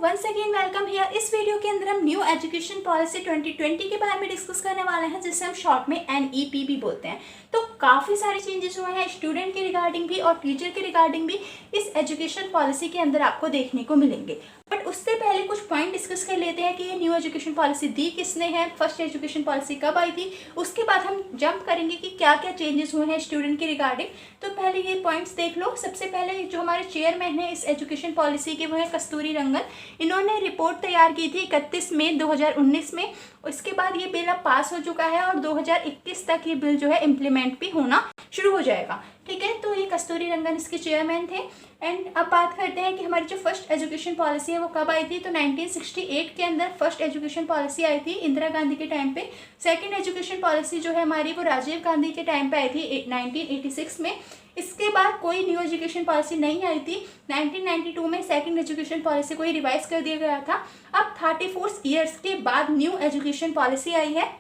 Once again welcome here. इस video के अंदर हम न्यू एजुकेशन पॉलिसी 2020 के बारे में डिस्कस करने वाले हैं, जिसे हम शॉर्ट में NEP भी बोलते हैं। तो काफ़ी सारे चेंजेस हुए हैं स्टूडेंट के रिगार्डिंग भी और टीचर के रिगार्डिंग भी इस एजुकेशन पॉलिसी के अंदर आपको देखने को मिलेंगे। बट उससे पहले कुछ पॉइंट डिस्कस कर लेते हैं कि ये न्यू एजुकेशन पॉलिसी दी किसने है, फर्स्ट एजुकेशन पॉलिसी कब आई थी। उसके बाद हम जंप करेंगे कि क्या क्या चेंजेस हुए हैं स्टूडेंट के रिगार्डिंग। तो पहले ये पॉइंट्स देख लो। सबसे पहले जो हमारे चेयरमैन है इस एजुकेशन पॉलिसी के, वो है कस्तूरी रंगन। इन्होंने रिपोर्ट तैयार की थी 31 मई 2019 में। उसके बाद ये बिल अब पास हो चुका है और 2021 तक ये बिल जो है इम्प्लीमेंट भी होना शुरू हो जाएगा। ठीक है, तो ये कस्तूरी रंगन इसके चेयरमैन थे। एंड अब बात करते हैं कि हमारी जो फर्स्ट एजुकेशन पॉलिसी है वो कब आई थी। तो 1968 के अंदर फर्स्ट एजुकेशन पॉलिसी आई थी, इंदिरा गांधी के टाइम पे। सेकंड एजुकेशन पॉलिसी जो है हमारी, वो राजीव गांधी के टाइम पे आई थी 1986 में। इसके बाद कोई न्यू एजुकेशन पॉलिसी नहीं आई थी। 1992 में सेकंड एजुकेशन पॉलिसी को ही रिवाइज कर दिया गया था। अब 34 ईयर्स के बाद न्यू एजुकेशन पॉलिसी आई है।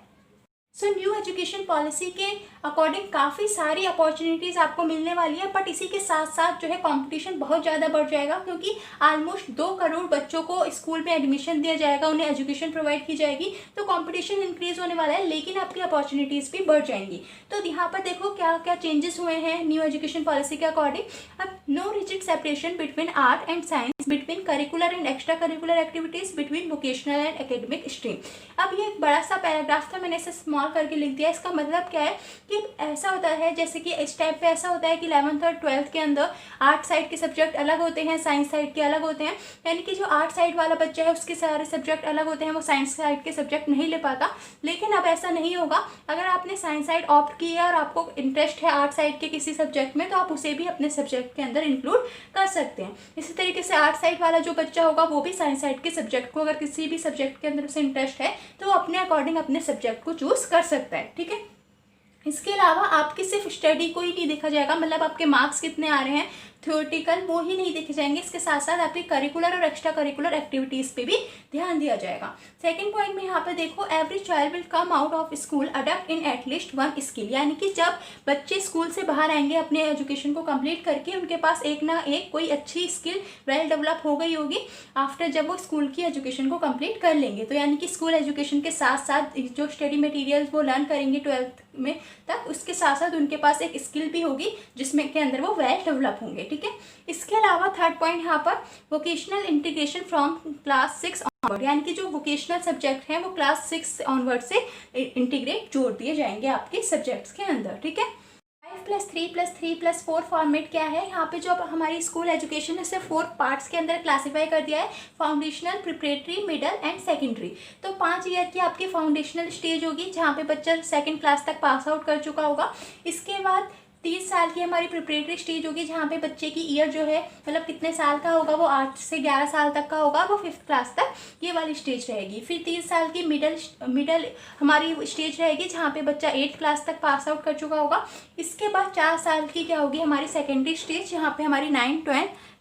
सो न्यू एजुकेशन पॉलिसी के अकॉर्डिंग काफ़ी सारी अपॉर्चुनिटीज़ आपको मिलने वाली है, बट इसी के साथ साथ जो है कंपटीशन बहुत ज़्यादा बढ़ जाएगा, क्योंकि ऑलमोस्ट 2 करोड़ बच्चों को स्कूल में एडमिशन दिया जाएगा, उन्हें एजुकेशन प्रोवाइड की जाएगी। तो कंपटीशन इंक्रीज होने वाला है, लेकिन आपकी अपॉर्चुनिटीज़ भी बढ़ जाएंगी। तो यहाँ पर देखो क्या क्या चेंजेस हुए हैं न्यू एजुकेशन पॉलिसी के अकॉर्डिंग। अब no rigid separation between art and science, between curricular and extra curricular activities, between vocational and academic stream. अब ये एक बड़ा सा पैराग्राफ था, मैंने इसे स्मॉल करके लिख दिया। इसका मतलब क्या है कि ऐसा होता है, जैसे कि इस टाइप पे ऐसा होता है कि 11th और 12th के अंदर आर्ट साइड के सब्जेक्ट अलग होते हैं, साइंस साइड के अलग होते हैं। यानी कि जो आर्ट साइड वाला बच्चा है उसके सारे सब्जेक्ट अलग होते हैं, वो साइंस साइड के सब्जेक्ट नहीं ले पाता। लेकिन अब ऐसा नहीं होगा। अगर आपने साइंस साइड ऑप्ट की है और आपको इंटरेस्ट है आर्ट साइड के किसी सब्जेक्ट में, तो आप उसे भी अपने सब्जेक्ट के अंदर इंक्लूड कर सकते हैं। इसी तरीके से आर्ट साइड वाला जो बच्चा होगा वो भी साइंस साइड के सब्जेक्ट को, अगर किसी भी सब्जेक्ट के अंदर उसे इंटरेस्ट है, तो वो अपने अकॉर्डिंग अपने सब्जेक्ट को चूज कर सकता है। ठीक है, इसके अलावा आपकी सिर्फ स्टडी को ही नहीं देखा जाएगा, मतलब आपके मार्क्स कितने आ रहे हैं थ्योरेटिकल, वो ही नहीं देखे जाएंगे। इसके साथ साथ आपकी करिकुलर और एक्स्ट्रा करिकुलर एक्टिविटीज़ पे भी ध्यान दिया जाएगा। सेकंड पॉइंट में यहाँ पे देखो, every child will come out of school adopt in at least 1 skill. यानी कि जब बच्चे स्कूल से बाहर आएंगे अपने एजुकेशन को कंप्लीट करके, उनके पास एक ना एक कोई अच्छी स्किल वेल डेवलप हो गई होगी आफ्टर, जब वो स्कूल की एजुकेशन को कंप्लीट कर लेंगे। तो यानी कि स्कूल एजुकेशन के साथ साथ जो स्टडी मटेरियल्स वो लर्न करेंगे 12th में तक, उसके साथ साथ उनके पास एक स्किल भी होगी जिसमें के अंदर वो वेल डेवलप होंगे। ठीक है, इसके अलावा थर्ड पॉइंट यहाँ पर, vocational integration from class 6 onward. यानी कि जो वोकेशनल सब्जेक्ट हैं वो क्लास 6 ऑनवर्ड से इंटीग्रेट जोड़ दिए जाएंगे आपके सब्जेक्ट्स के अंदर। ठीक है, 5+3+3+4 फॉर्मेट क्या है यहाँ पे, जो हमारी स्कूल एजुकेशन है इसे 4 पार्ट्स के अंदर क्लासीफाई कर दिया है, foundational, preparatory, middle and secondary. तो 5 ईयर की आपकी फाउंडेशनल स्टेज होगी, जहाँ पे बच्चा 2nd क्लास तक पास आउट कर चुका होगा। इसके बाद 30 साल की हमारी प्रिपरेटरी स्टेज होगी, जहाँ पे बच्चे की ईयर जो है, मतलब कितने साल का होगा, वो 8 से 11 साल तक का होगा, वो 5th क्लास तक ये वाली स्टेज रहेगी। फिर 30 साल की मिडल हमारी स्टेज रहेगी, जहाँ पे बच्चा 8th क्लास तक पास आउट कर चुका होगा। इसके बाद 4 साल की क्या होगी हमारी सेकेंडरी स्टेज, जहाँ पे हमारी 9,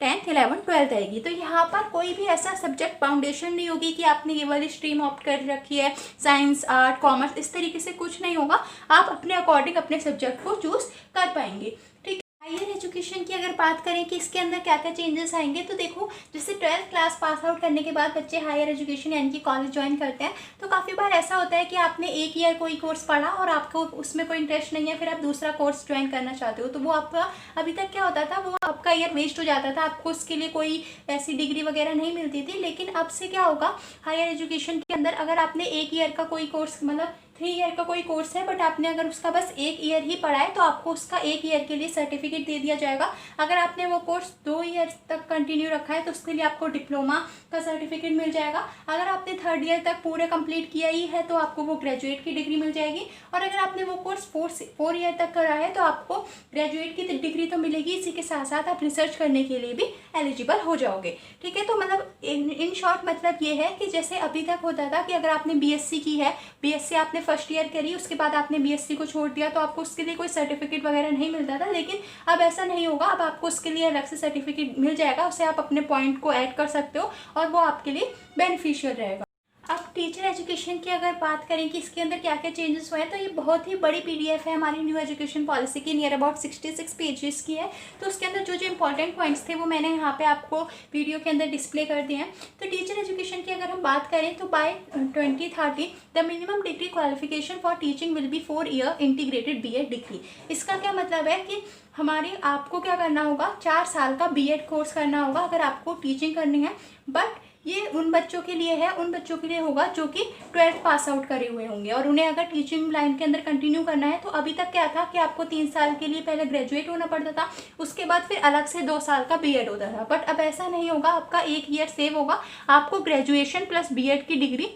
10th, 11th, 12th आएगी। तो यहाँ पर कोई भी ऐसा सब्जेक्ट फाउंडेशन नहीं होगी कि आपने ये वाली स्ट्रीम ऑप्ट कर रखी है, साइंस, आर्ट, कॉमर्स, इस तरीके से कुछ नहीं होगा। आप अपने अकॉर्डिंग अपने सब्जेक्ट को चूज कर पाएंगे। ठीक है, हायर एजुकेशन की अगर बात करें कि इसके अंदर क्या क्या चेंजेस आएंगे, तो देखो जैसे 12th क्लास पास आउट करने के बाद बच्चे हायर एजुकेशन यानी कि कॉलेज ज्वाइन करते हैं, तो काफ़ी बार ऐसा होता है कि आपने एक ईयर कोई कोर्स पढ़ा और आपको उसमें कोई इंटरेस्ट नहीं है, फिर आप दूसरा कोर्स ज्वाइन करना चाहते हो, तो वो आपका अभी तक क्या होता था, वो आपका ईयर वेस्ट हो जाता था, आपको उसके लिए कोई ऐसी डिग्री वगैरह नहीं मिलती थी। लेकिन अब से क्या होगा, हायर एजुकेशन के अंदर अगर आपने 1 ईयर का कोई कोर्स, मतलब 3 ईयर का कोई कोर्स है, बट आपने अगर उसका बस 1 ईयर ही पढ़ा है, तो आपको उसका 1 ईयर के लिए सर्टिफिकेट दे दिया जाएगा। अगर आपने वो कोर्स 2 ईयर तक कंटिन्यू रखा है, तो उसके लिए आपको डिप्लोमा का सर्टिफिकेट मिल जाएगा। अगर आपने 3rd ईयर तक पूरे कंप्लीट किया ही है, तो आपको वो ग्रेजुएट की डिग्री मिल जाएगी। और अगर आपने वो कोर्स 4 ईयर तक करा है, तो आपको ग्रेजुएट की डिग्री तो मिलेगी, इसी के साथ साथ आप रिसर्च करने के लिए भी एलिजिबल हो जाओगे। ठीक है, तो मतलब इन शॉर्ट मतलब ये है कि जैसे अभी तक होता था कि अगर आपने BSc की है, BSc आपने फर्स्ट ईयर करी, उसके बाद आपने BSc को छोड़ दिया, तो आपको उसके लिए कोई सर्टिफिकेट वगैरह नहीं मिलता था। लेकिन अब ऐसा नहीं होगा, अब आपको उसके लिए अलग से सर्टिफिकेट मिल जाएगा, उसे आप अपने पॉइंट को ऐड कर सकते हो और वो आपके लिए बेनिफिशियल रहेगा। अब टीचर एजुकेशन की अगर बात करें कि इसके अंदर क्या क्या चेंजेस हुए हैं, तो ये बहुत ही बड़ी पीडीएफ है हमारी न्यू एजुकेशन पॉलिसी की, नियर अबाउट 66 पेजेस की है। तो उसके अंदर जो जो इंपॉर्टेंट पॉइंट्स थे वो मैंने यहाँ पे आपको वीडियो के अंदर डिस्प्ले कर दिए हैं। तो टीचर एजुकेशन की अगर हम बात करें तो by 2030 the minimum degree qualification for teaching will be 4 year integrated BEd degree. इसका क्या मतलब है कि हमारे आपको क्या करना होगा, 4 साल का बीएड कोर्स करना होगा अगर आपको टीचिंग करनी है। बट ये उन बच्चों के लिए है, उन बच्चों के लिए होगा जो कि 12th पास आउट करे हुए होंगे और उन्हें अगर टीचिंग लाइन के अंदर कंटिन्यू करना है। तो अभी तक क्या था कि आपको 3 साल के लिए पहले ग्रेजुएट होना पड़ता था, उसके बाद फिर अलग से 2 साल का बीएड होता था। बट अब ऐसा नहीं होगा, आपका 1 ईयर सेव होगा, आपको ग्रेजुएशन प्लस बीएड की डिग्री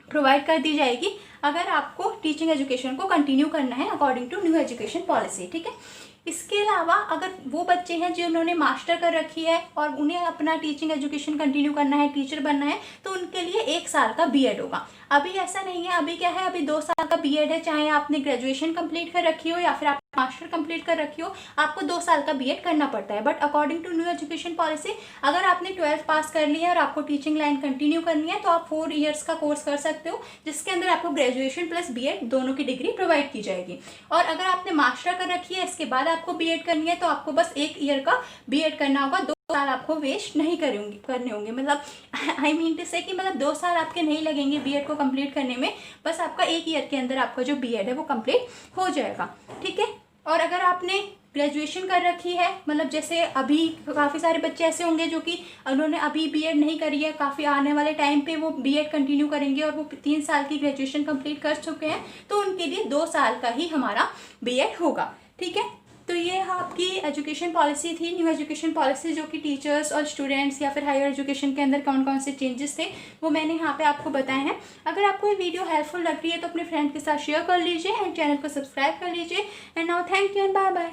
प्रोवाइड कर दी जाएगी अगर आपको टीचिंग एजुकेशन को कंटिन्यू करना है according to new education policy. ठीक है, इसके अलावा अगर वो बच्चे हैं जिन्होंने मास्टर कर रखी है और उन्हें अपना टीचिंग एजुकेशन कंटिन्यू करना है, टीचर बनना है, तो उनके लिए 1 साल का बीएड होगा। अभी ऐसा नहीं है, अभी क्या है, अभी 2 साल का बीएड है, चाहे आपने ग्रेजुएशन कंप्लीट कर रखी हो या फिर आप मास्टर कंप्लीट कर रखी हो, आपको 2 साल का बीएड करना पड़ता है। But according to new education policy अगर आपने 12th पास कर लिया है और आपको टीचिंग लाइन कंटिन्यू करनी है तो आप 4 ईयर्स का कोर्स कर सकते हो, जिसके अंदर आपको ग्रेजुएशन प्लस बीएड दोनों की डिग्री प्रोवाइड की जाएगी। और अगर आपने मास्टर कर रखी है, इसके बाद आपको बीएड करनी है, तो आपको बस 1 ईयर का बीएड करना होगा, 2 साल आपको वेस्ट नहीं करने होंगे। मतलब आई मीन टू से कि मतलब 2 साल आपके नहीं लगेंगे बीएड को कंप्लीट करने में, बस आपका 1 ईयर के अंदर आपका जो बीएड है वो कंप्लीट हो जाएगा। ठीक है, और अगर आपने ग्रेजुएशन कर रखी है, मतलब जैसे अभी काफ़ी सारे बच्चे ऐसे होंगे जो कि उन्होंने अभी बीएड नहीं करी है, काफ़ी आने वाले टाइम पे वो बीएड कंटिन्यू करेंगे और वो 3 साल की ग्रेजुएशन कंप्लीट कर चुके हैं, तो उनके लिए 2 साल का ही हमारा बीएड होगा। ठीक है, तो ये आपकी एजुकेशन पॉलिसी थी, न्यू एजुकेशन पॉलिसी, जो कि टीचर्स और स्टूडेंट्स या फिर हायर एजुकेशन के अंदर कौन कौन से चेंजेस थे वो मैंने यहाँ पे आपको बताए हैं। अगर आपको ये वीडियो हेल्पफुल लग रही है तो अपने फ्रेंड के साथ शेयर कर लीजिए एंड चैनल को सब्सक्राइब कर लीजिए। And now thank you and bye bye.